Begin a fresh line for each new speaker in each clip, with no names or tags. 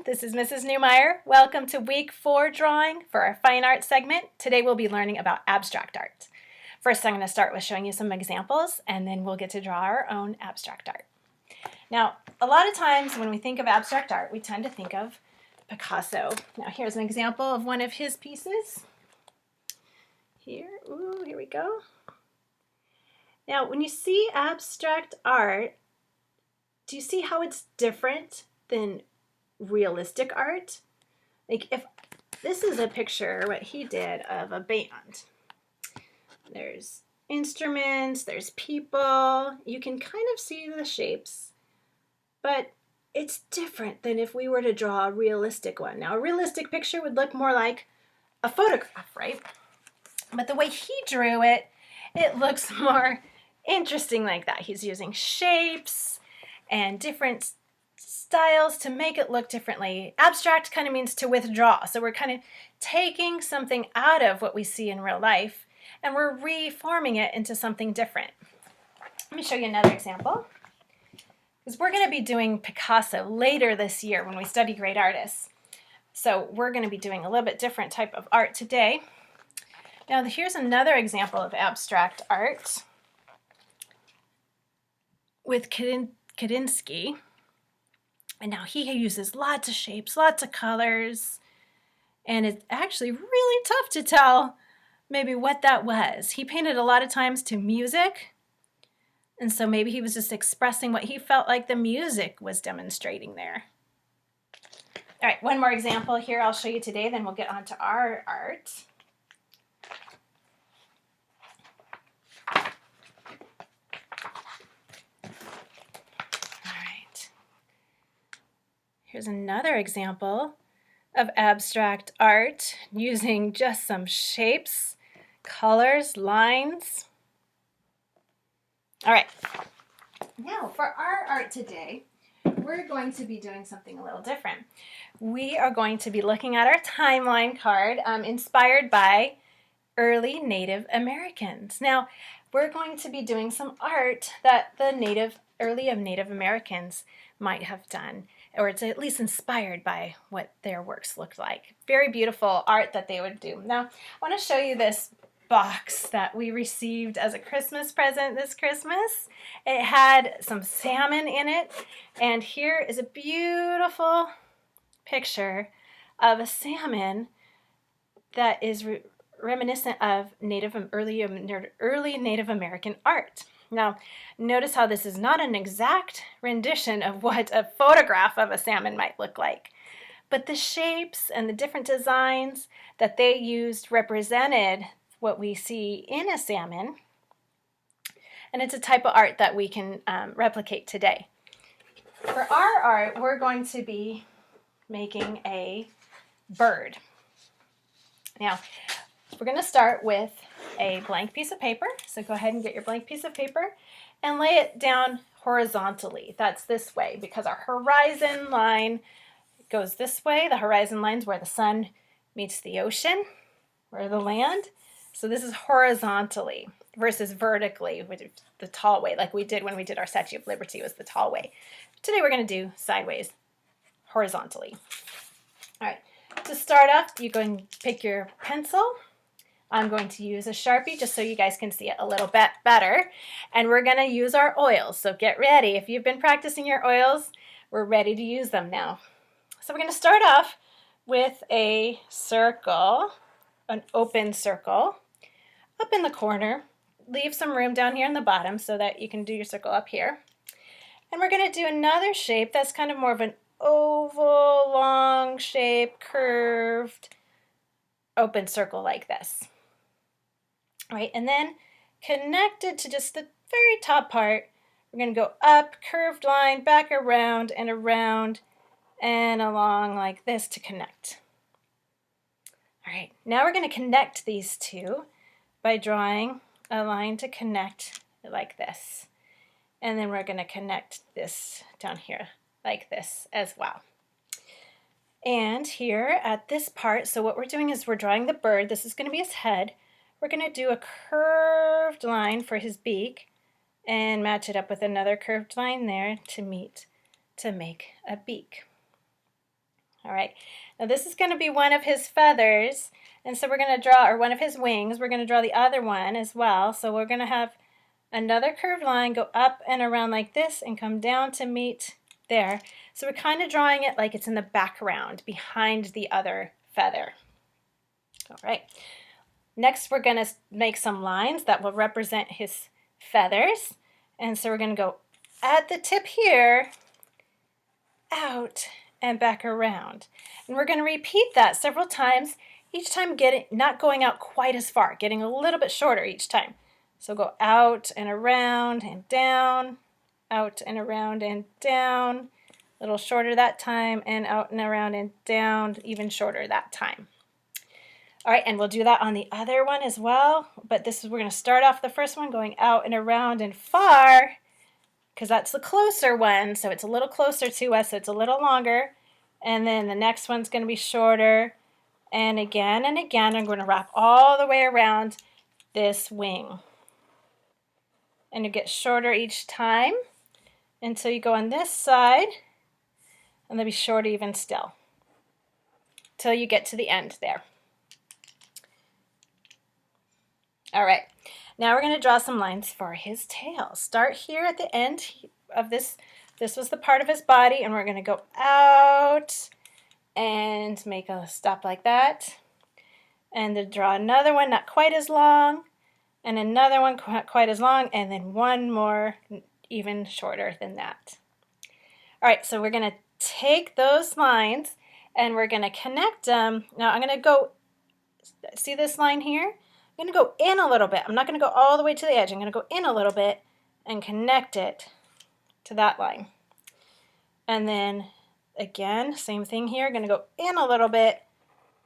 this is Mrs. Newmeyer. Welcome to week 4 drawing for our fine art segment. Today we'll be learning about abstract art. First, I'm going to start with showing you some examples, and then we'll get to draw our own abstract art. Now, a lot of times when we think of abstract art, we tend to think of Picasso. Now, here's an example of one of his pieces. Here we go. Now, when you see abstract art, do you see how it's different than realistic art? Like, if this is a picture, what he did of a band. There's instruments, there's people, you can kind of see the shapes, but it's different than if we were to draw a realistic one. Now, a realistic picture would look more like a photograph, right? But the way he drew it, it looks more interesting like that. He's using shapes and different styles to make it look differently. Abstract kind of means to withdraw. So we're kind of taking something out of what we see in real life and we're reforming it into something different. Let me show you another example. Because we're going to be doing Picasso later this year when we study great artists. So we're going to be doing a little bit different type of art today. Now here's another example of abstract art with Kadinsky. And now he uses lots of shapes, lots of colors, and it's actually really tough to tell maybe what that was. He painted a lot of times to music, and so maybe he was just expressing what he felt like the music was demonstrating there. All right, one more example here I'll show you today, then we'll get on to our art. Here's another example of abstract art using just some shapes, colors, lines. All right, now for our art today, we're going to be doing something a little different. We are going to be looking at our timeline card inspired by early Native Americans. Now, we're going to be doing some art that the early Native Americans might have done, or it's at least inspired by what their works looked like. Very beautiful art that they would do. Now, I want to show you this box that we received as a Christmas present this Christmas. It had some salmon in it, and here is a beautiful picture of a salmon that is reminiscent of early Native American art. Now, notice how this is not an exact rendition of what a photograph of a salmon might look like, but the shapes and the different designs that they used represented what we see in a salmon, and it's a type of art that we can replicate today. For our art, we're going to be making a bird. Now, we're going to start with a blank piece of paper. So go ahead and get your blank piece of paper and lay it down horizontally. That's this way because our horizon line goes this way. The horizon line's where the sun meets the ocean or the land. So this is horizontally versus vertically, which is the tall way, like we did when we did our Statue of Liberty was the tall way. Today we're going to do sideways, horizontally. All right, to start off, you go and pick your pencil. I'm going to use a Sharpie just so you guys can see it a little bit better. And we're going to use our oils. So get ready. If you've been practicing your oils, we're ready to use them now. So we're going to start off with a circle, an open circle, up in the corner. Leave some room down here in the bottom so that you can do your circle up here. And we're going to do another shape that's kind of more of an oval, long shape, curved, open circle like this. All right, and then connected to just the very top part, we're going to go up, curved line, back around and along like this to connect. All right, now we're going to connect these two by drawing a line to connect like this. And then we're going to connect this down here like this as well. And here at this part, so what we're doing is we're drawing the bird. This is going to be his head. We're going to do a curved line for his beak and match it up with another curved line there to make a beak. All right, now this is going to be one of his feathers, and so we're going to draw, or one of his wings, we're going to draw the other one as well. So we're going to have another curved line go up and around like this and come down to meet there. So we're kind of drawing it like it's in the background behind the other feather. All right, next we're going to make some lines that will represent his feathers. And so we're going to go at the tip here, out, and back around. And we're going to repeat that several times, each time not going out quite as far, getting a little bit shorter each time. So go out and around and down, out and around and down, a little shorter that time, and out and around and down, even shorter that time. All right, and we'll do that on the other one as well, but we're going to start off the first one going out and around and far, because that's the closer one, so it's a little closer to us, so it's a little longer. And then the next one's going to be shorter. And again, I'm going to wrap all the way around this wing. And you get shorter each time until you go on this side, and they'll be shorter even still, till you get to the end there. All right. Now we're going to draw some lines for his tail. Start here at the end of this. This was the part of his body, and we're going to go out and make a stop like that. And then draw another one not quite as long, and another one not quite as long, and then one more even shorter than that. All right, so we're going to take those lines, and we're going to connect them. Now I'm going to go, see this line here? I'm going to go in a little bit. I'm not going to go all the way to the edge. I'm going to go in a little bit and connect it to that line. And then again, same thing here. I'm going to go in a little bit,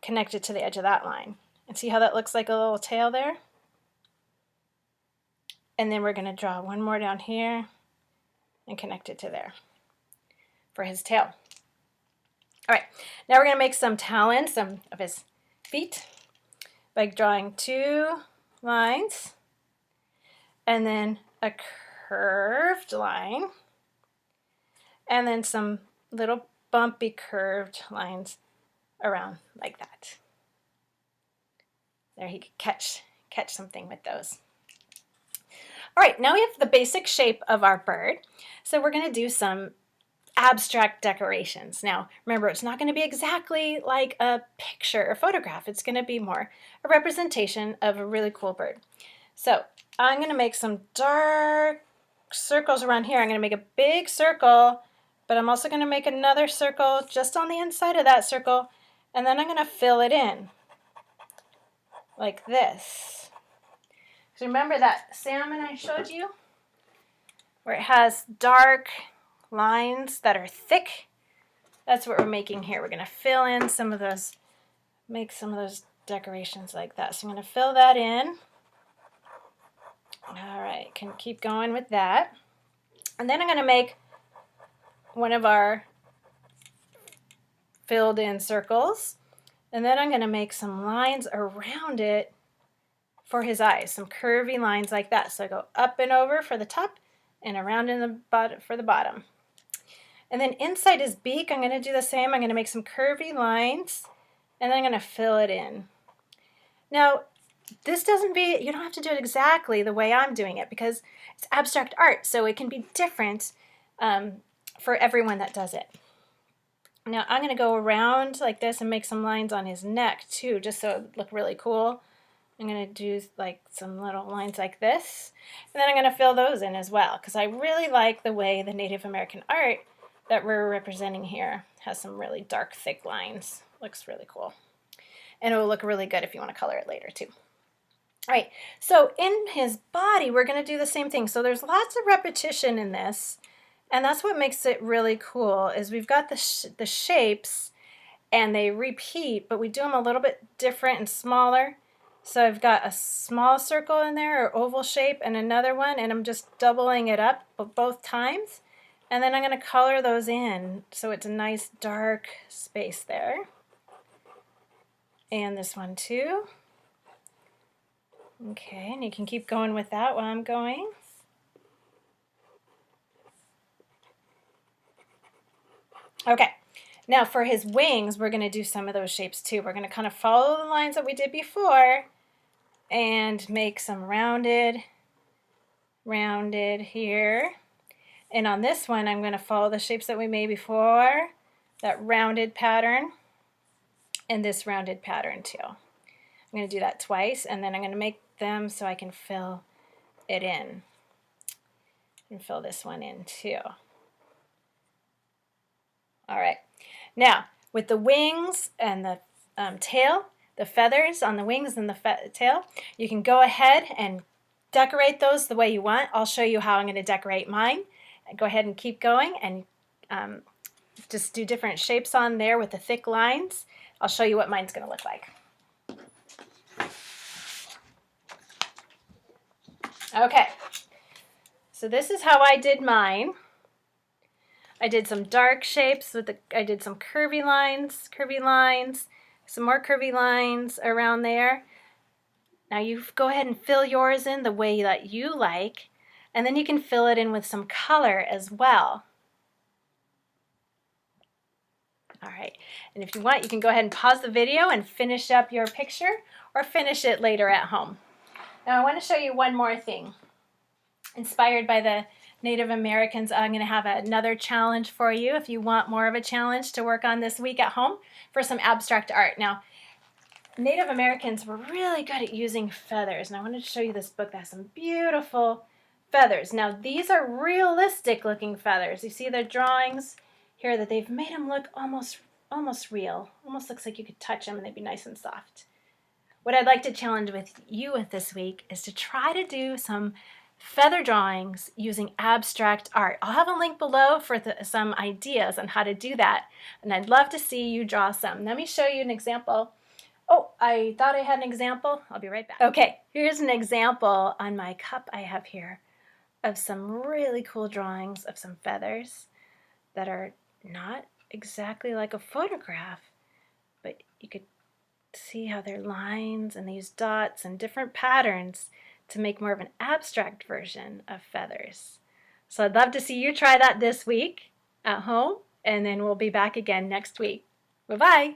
connect it to the edge of that line. And see how that looks like a little tail there? And then we're going to draw one more down here and connect it to there for his tail. All right, now we're going to make some talons, some of his feet, by drawing two lines and then a curved line and then some little bumpy curved lines around like that. There, he could catch something with those. All right, now we have the basic shape of our bird. So we're going to do some abstract decorations. Now, remember, it's not going to be exactly like a picture or photograph. It's going to be more a representation of a really cool bird. So I'm going to make some dark circles around here. I'm going to make a big circle, but I'm also going to make another circle just on the inside of that circle, and then I'm going to fill it in like this. So remember that salmon I showed you, where it has dark lines that are thick? That's what we're making here. We're going to fill in some of those, make some of those decorations like that. So I'm going to fill that in. All right, can keep going with that. And then I'm going to make one of our filled in circles. And then I'm going to make some lines around it for his eyes, some curvy lines like that. So I go up and over for the top and around in the bottom for the bottom. And then inside his beak, I'm going to do the same. I'm going to make some curvy lines, and then I'm going to fill it in. Now, this you don't have to do it exactly the way I'm doing it because it's abstract art, so it can be different for everyone that does it. Now, I'm going to go around like this and make some lines on his neck too, just so it look really cool. I'm going to do like some little lines like this, and then I'm going to fill those in as well because I really like the way the Native American art that we're representing here has some really dark, thick lines. Looks really cool. And it will look really good if you want to color it later too. All right, so in his body, we're going to do the same thing. So there's lots of repetition in this, and that's what makes it really cool is we've got the shapes, and they repeat, but we do them a little bit different and smaller. So I've got a small circle in there, or oval shape, and another one, and I'm just doubling it up both times. And then I'm going to color those in so it's a nice dark space there. And this one too. Okay, and you can keep going with that while I'm going. Okay, Now for his wings, we're going to do some of those shapes too. We're going to kind of follow the lines that we did before and make some rounded here. And on this one, I'm going to follow the shapes that we made before, that rounded pattern, and this rounded pattern too. I'm going to do that twice, and then I'm going to make them so I can fill it in. And fill this one in too. All right. Now, with the wings and the tail, the feathers on the wings and the tail, you can go ahead and decorate those the way you want. I'll show you how I'm going to decorate mine. Go ahead and keep going and just do different shapes on there with the thick lines. I'll show you what mine's going to look like. Okay, so this is how I did mine. I did some dark shapes with I did some curvy lines, some more curvy lines around there. Now you go ahead and fill yours in the way that you like, and then you can fill it in with some color as well. All right, and if you want, you can go ahead and pause the video and finish up your picture or finish it later at home. Now I want to show you one more thing. Inspired by the Native Americans, I'm going to have another challenge for you if you want more of a challenge to work on this week at home for some abstract art. Now, Native Americans were really good at using feathers, and I wanted to show you this book that has some beautiful feathers. Now, these are realistic looking feathers. You see their drawings here that they've made them look almost real. Almost looks like you could touch them and they'd be nice and soft. What I'd like to challenge with you with this week is to try to do some feather drawings using abstract art. I'll have a link below for some ideas on how to do that, and I'd love to see you draw some. Let me show you an example. Oh, I thought I had an example. I'll be right back. Okay, here's an example on my cup I have here of some really cool drawings of some feathers that are not exactly like a photograph, but you could see how they're lines and these dots and different patterns to make more of an abstract version of feathers. So I'd love to see you try that this week at home, and then we'll be back again next week. Bye-bye.